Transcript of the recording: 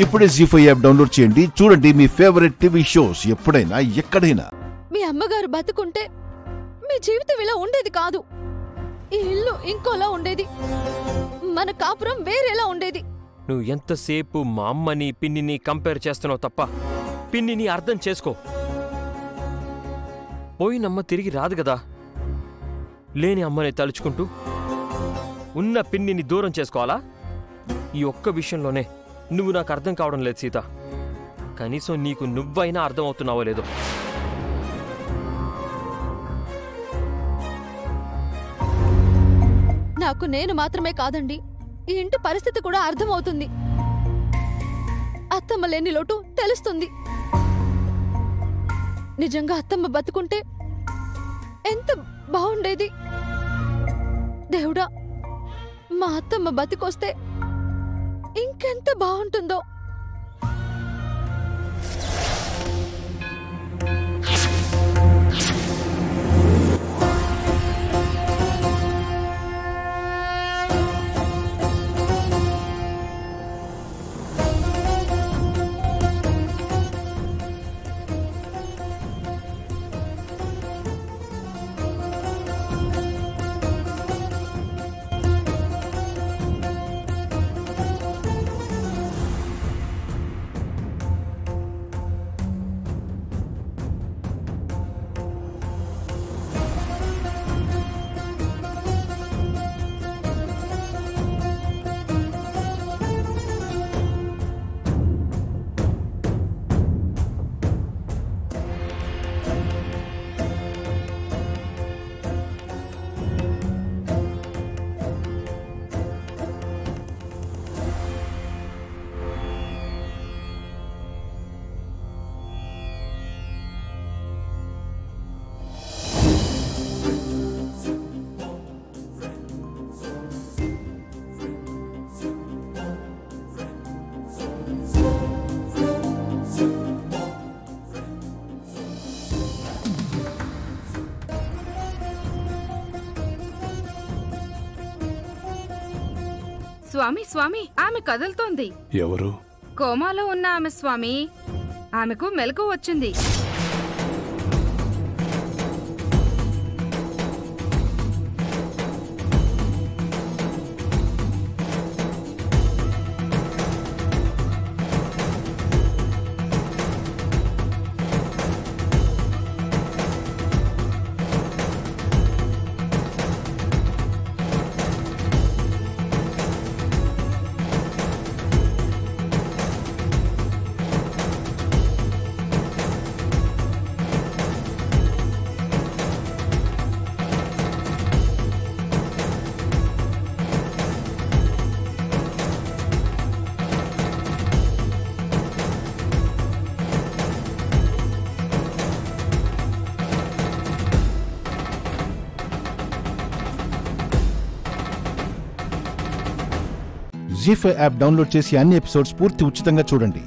ఇప్పుడే జీ5 app download చేయండి. చూడండి మీ ఫేవరెట్ టీవీ షోస్ ఎప్పుడైనా ఎక్కడైనా. మీ అమ్మగారు బతుకుంటే మీ జీవితం ఇలా ఉండేది కాదు. ఈ ఇల్లు ఇంకోలా ఉండేది, మన కాపురం వేరేలా ఉండేది. నువ్వు ఎంతసేపు మా అమ్మని పిన్నిని కంపేర్ చేస్తున్నావు తప్ప పిన్నిని అర్థం చేసుకో. పోయినమ్మ తిరిగి రాదు కదా. లేని అమ్మని తలుచుకుంటూ ఉన్న పిన్నిని దూరం చేసుకోవాలా? ఈ ఒక్క విషయంలోనే నువ్వు నాకు అర్థం కావడం లేదు సీత. కనీసం నీకు నువ్వైనా అర్థం అవుతున్నావో లేదో. నాకు నేను మాత్రమే కాదండి, ఈ ఇంటి పరిస్థితి కూడా అర్థమవుతుంది. అత్తమ్మ లేని లోటు తెలుస్తుంది. నిజంగా అత్తమ్మ బతుకుంటే ఎంత బాగుండేది. దేవుడా, మా అత్తమ్మ బతికొస్తే ఇంకెంత బాగుంటుందో. స్వామి స్వామి, ఆమె కదులుతోంది. ఎవరు? కోమాలో ఉన్న ఆమె స్వామి. ఆమెకు మెలకువ వచ్చింది. జీ5 యాప్ డౌన్లోడ్ చేసి అన్ని ఎపిసోడ్స్ పూర్తి ఉచితంగా చూడండి.